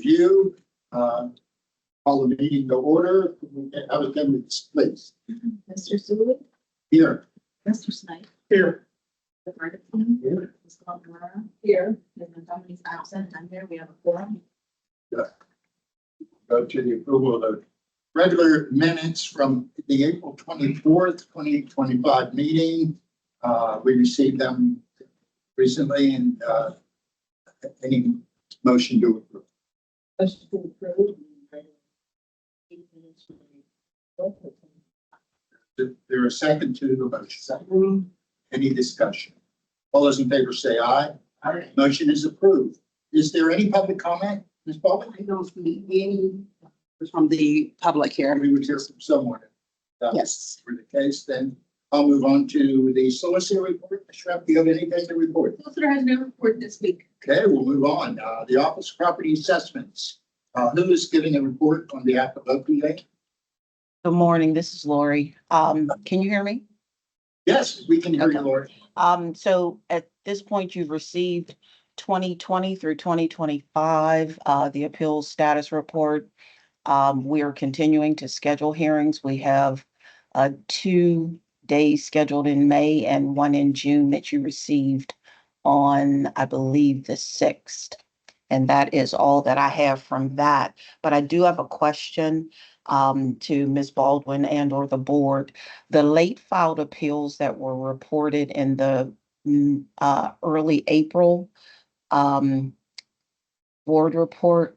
review. Call the meeting to order. Have attendance, please. Mr. Sewell, Here. Mr. Snipe, Here. the Ferguson, Here. Ms. Cabrera, here, Ms. Montgomery's absent, I'm here, we have a forum. Go to the approval of the regular minutes from the April 24th, 2025 meeting. We received them recently, and any motion to approve. Motion to approve. Is there a second to the motion? Second. Any discussion? All those in favor say aye. Aye. Motion is approved. Is there any public comment, Ms. Baldwin? I don't see any from the public here. We would hear from someone. If Yes. For the case, then I'll move on to the solicitor report. Ms. Shrepp, do you have anything to report? Solicitor has no report this week. Okay, we'll move on. The Office of Property Assessments. Who is giving a report on behalf of OPA? Good morning, this is Lori. Can you hear me? Yes, we can hear you, Okay. Lori. So at this point, you've received 2020 through 2025, the appeals status report. We are continuing to schedule hearings. We have 2 days scheduled in May and 1 in June that you received on, I believe, the 6th. And that is all that I have from that. But I do have a question to Ms. Baldwin and or the board. The late filed appeals that were reported in the early April board report,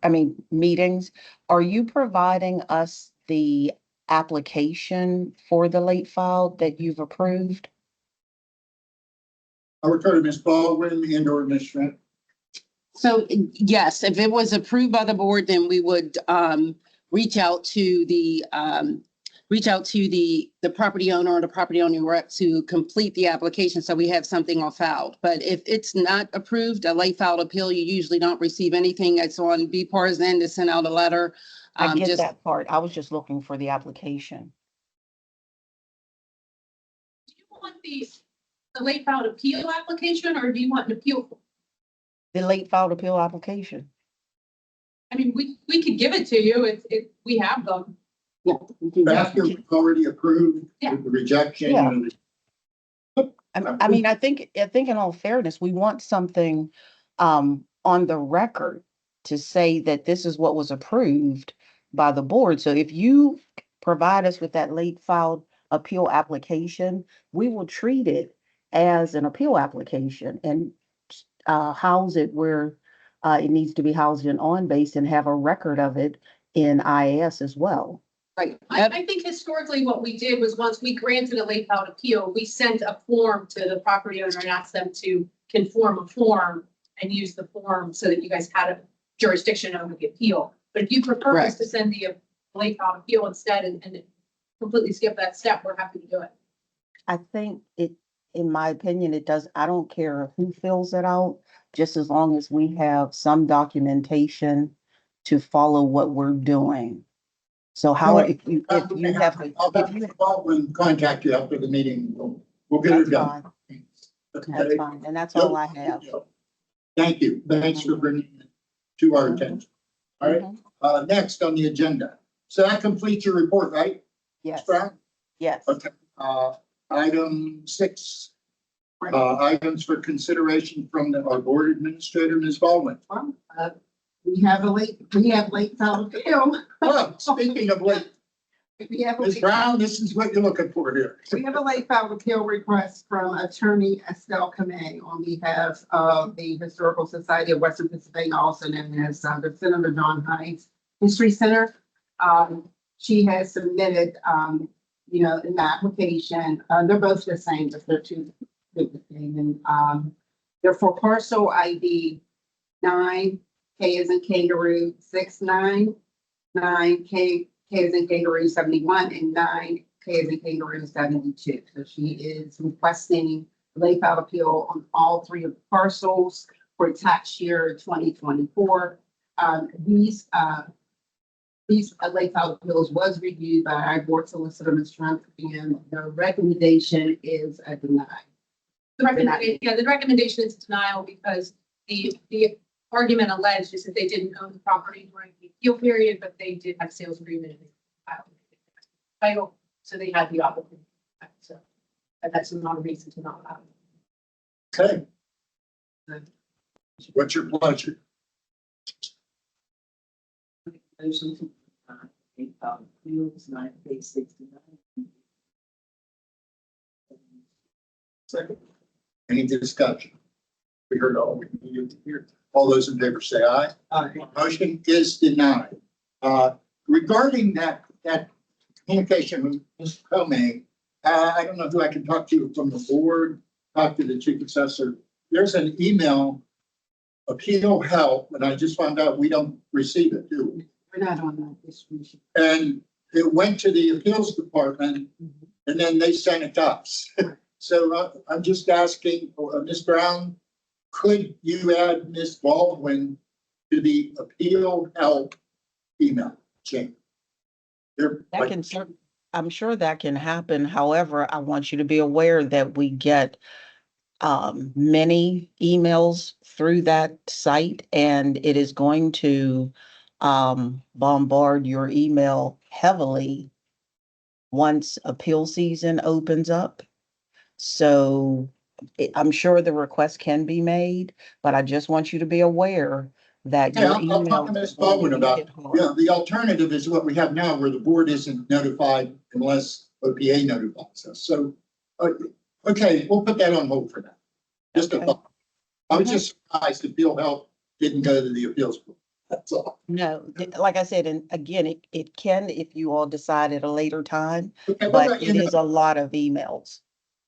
meetings, are you providing us the application for the late filed that you've approved? I'll refer to Ms. Baldwin and or Ms. Shrepp. So yes, if it was approved by the board, then we would reach out to the property owner or the property owner rep to complete the application so we have something on file. But if it's not approved, a late filed appeal, you usually don't receive anything. It's on BPAAR's end to send out a letter. I get that part. I was just looking for the application. Do you want the late filed appeal application, or do you want an appeal? The late filed appeal application. I mean, we could give it to you if we have them. Yeah. After we've already approved Yeah. the rejection. Yeah. and I think in all fairness, we want something on the record to say that this is what was approved by the board. So if you provide us with that late filed appeal application, we will treat it as an appeal application and house it where it needs to be housed in on-base and have a record of it in IAS as well. Right. I think historically what we did was once we granted a late filed appeal, we sent a form to the property owner and asked them to conform a form and use the form so that you guys had a jurisdiction over the appeal. But if you prefer us to send the late filed appeal instead and completely skip that step, we're happy to do it. I think in my opinion, it does. I don't care who fills it out, just as long as we have some documentation to follow what we're doing. So how, if you have, I'll have Ms. Baldwin contact you after the meeting. We'll get her that's done. fine, Okay. that's fine, and that's all I have. Thank you. Thanks for bringing it to our attention. All right, next on the agenda. So that completes your report, right? Yes, Brown? yes. Okay, item 6, items for consideration from our board administrator, Ms. Baldwin. We have late filed appeal. Oh, speaking of late, We have Ms. Brown, this is what you're looking for here. a late filed appeal request from attorney Estelle Kamay on behalf of the Historical Society of Western Pennsylvania, also known as the Senator John Hines History Center. She has submitted, an application. They're both the same, but they're two different things. And they're for parcel ID 9, K as in kangaroo 69, 9 K as in kangaroo 71, and 9 K as in kangaroo 72. So she is requesting late filed appeal on all 3 of the parcels for tax year 2024. These late filed appeals was reviewed by our board solicitor, Ms. Trump, and the recommendation is a deny. The recommendation is denial because the argument alleged is that they didn't own the property during the appeal period, but they did have sales agreement and they filed title, so they had the opportunity. So that's not a reason to not allow it. Okay. What's your pleasure? Motion to appeals 9 page 69. Second. Any discussion? We heard all we needed to hear. All those in favor say aye. Motion is denied. Regarding that communication with Ms. Comey, I don't know who I can talk to from the board, talk to the chief assessor. There's an email, appeal help, and I just found out we don't receive it, do we? We're not on that distribution. And it went to the appeals department and then they sent it to us. So I'm just asking, Ms. Brown, could you add Ms. Baldwin to the appeal help email chain? That can I'm sure that can happen. However, I want you to be aware that we get many emails through that site, and it is going to bombard your email heavily once appeal season opens up. So I'm sure the request can be made, but I just want you to be aware that Yeah, your I'll talk email. to Ms. Baldwin about, the alternative is what we have now where the board isn't notified unless OPA notifies us. So, okay, we'll put that on hold for now. Just a Okay. thought. I was just surprised appeal help didn't go to the appeals board. That's all. No, like I said, and again, it can if you all decide at a later time, Okay, we'll but let you it know. is a lot of emails.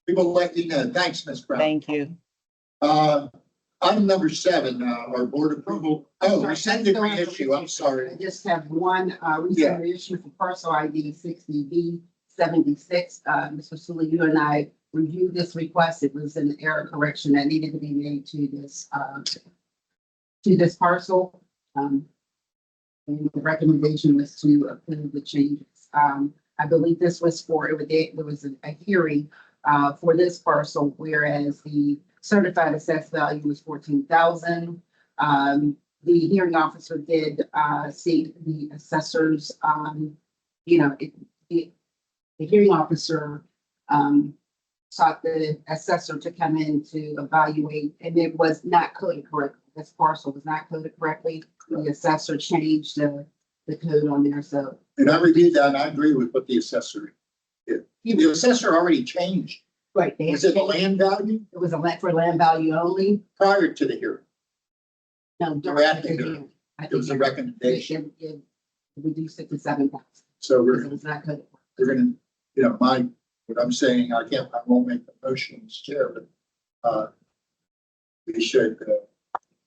We will let you know. Thanks, Ms. Brown. Thank you. Item number 7, our board approval. Oh, rescind the reissue. I'm sorry. I just have one, recent reissue for parcel ID 60B 76. Mr. Sully, you and I reviewed this request. It was an error correction that needed to be made to this parcel. And the recommendation was to approve the changes. I believe this was there was a hearing for this parcel, whereas the certified assessed value was 14,000. The hearing officer did see the assessors, the hearing officer sought the assessor to come in to evaluate, and it was not coded correctly. This parcel was not coded correctly. The assessor changed the code on there, so. And I reviewed that and I agree with what the assessor did. The assessor already changed. Right. Was it a land value It was a land for land value only. prior to the hearing? No, We're at the hearing. It was a recommendation. It reduced it to 7,000. So Because it was not coded. we're gonna, what I'm saying, I won't make the motion as chair, but we should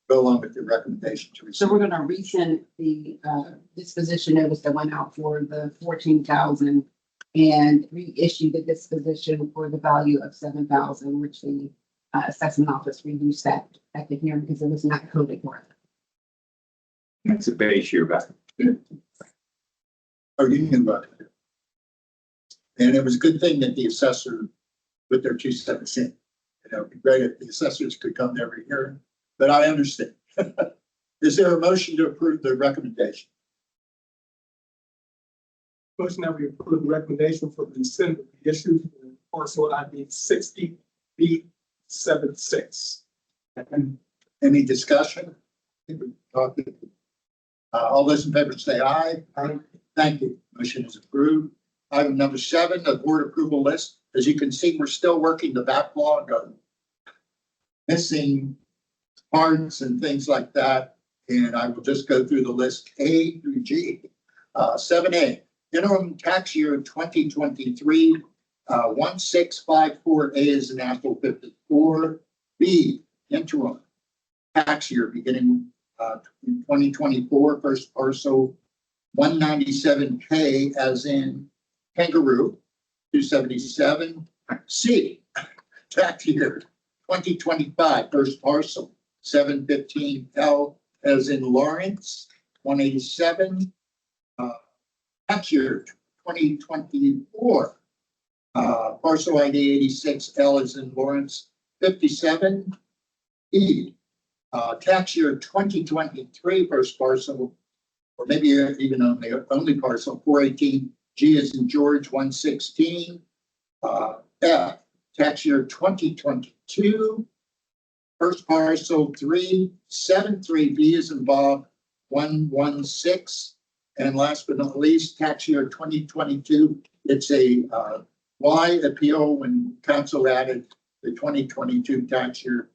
go along with the recommendation to So receive. we're gonna rescind the disposition notice that went out for the 14,000 and reissue the disposition for the value of 7,000, which the assessment office reduced that at the hearing because it was not coded correctly. That's a base year back. Oh, you knew about it. And it was a good thing that the assessor put their 2 cents in. It'd be great if the assessors could come to every hearing, but I understand. Is there a motion to approve the recommendation? Motion that we approve the recommendation for the consent of the issue for parcel ID 60B76. Any discussion? All those in favor say aye. Aye. Thank you. Motion is approved. Item number 7, the board approval list. As you can see, we're still working the backlog of missing parts and things like that. And I will just go through the list A through G. 7A, interim tax year 2023, 1654A is an National 54. B, interim tax year beginning in 2024, first parcel 197K as in kangaroo, 277. C, tax year 2025, first parcel 715L as in Lawrence, 187. Tax year 2024, parcel ID 86L as in Lawrence, 57. E, Tax year 2023 first parcel, or maybe even only parcel 418, G is in George 116. F, tax year 2022, first parcel 373, B is in Bob 116. And last but not least, tax year 2022, it's a Y appeal when council added the 2022 tax year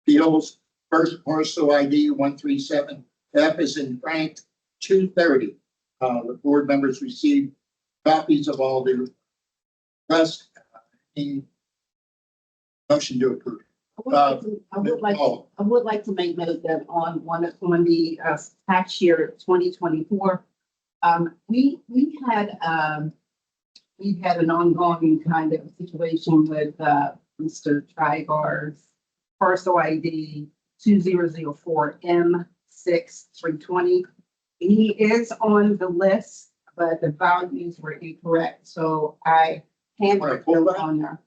appeals. First parcel ID 137, F is in Frank 230. The board members received copies of all the requests. Motion to approve. I would like to make note that on the tax year 2024, we had an ongoing kind of situation with Mr. Trigar's parcel ID 2004 M6320. He is on the list, but the values were incorrect, so I handwritten them on there.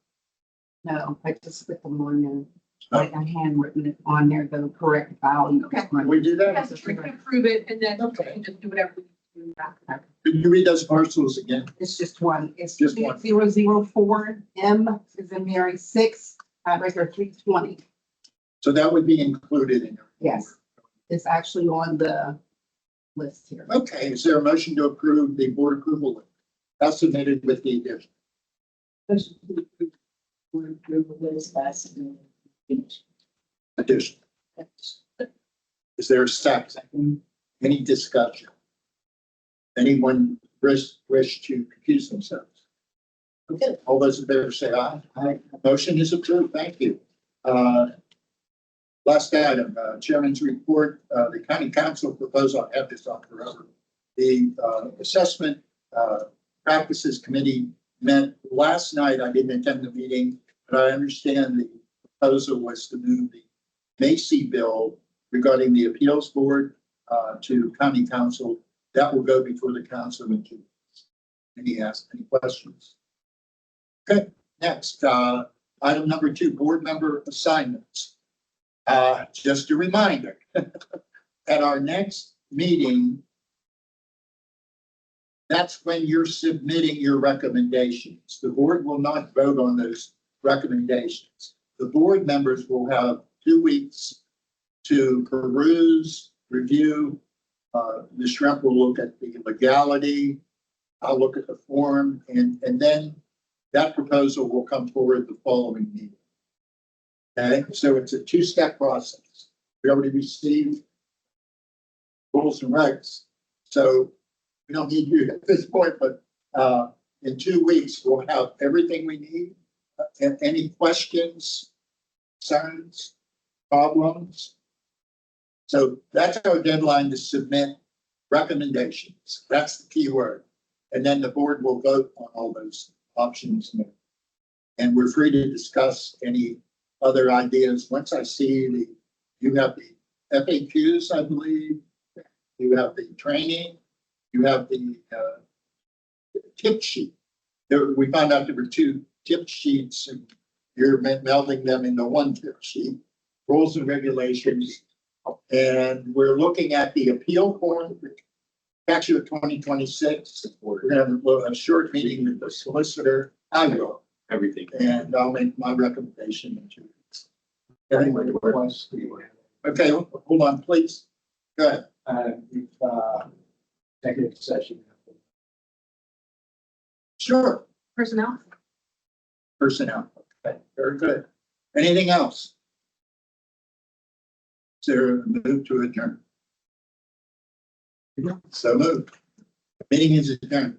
No, I just put them on there. Like I handwritten it on there, the correct value. Okay. Can we do that? Yes, we can approve it and then Okay. we can just do whatever we do after. Can you read those parcels again? It's just one. It's Just one. 2004 M is in Mary 6, record 320. So that would be included in your. Yes, it's actually on the list here. Okay, is there a motion to approve the board approval as submitted with the addition? Addition. Is there a second? Any discussion? Anyone wish to confuse themselves? Okay, all those in favor say aye. Aye. Motion is approved. Thank you. Last item, chairman's report, the county council proposal, I have this on forever. The assessment practices committee met last night. I didn't attend the meeting, but I understand the proposal was to move the Macy bill regarding the appeals board to county council. That will go before the council in 2 weeks. Any questions? Okay, next, item number 2, board member assignments. Just a reminder, at our next meeting, that's when you're submitting your recommendations. The board will not vote on those recommendations. The board members will have 2 weeks to peruse, review. Ms. Shrimp will look at the legality. I'll look at the form, and then that proposal will come forward the following meeting. Okay, so it's a 2-step process. We already received rules and regs, so we don't need you at this point, but in 2 weeks, we'll have everything we need. And any questions, concerns, problems? So that's our deadline to submit recommendations. That's the key word. And then the board will vote on all those options. And we're free to discuss any other ideas. Once I see you have the FAQs, I believe, you have the training, you have the tip sheet. We found out there were 2 tip sheets, and you're melding them into 1 tip sheet, rules and regulations. And we're looking at the appeal form, tax year 2026. We're going to have a short meeting with the solicitor. I will. Everything. And I'll make my recommendation in 2 weeks. Anyway, okay, hold on, please. Go ahead. Executive session. Sure. Personnel? Personnel. Okay, very good. Anything else? Is there a move to adjourn? So moved. Meeting is adjourned.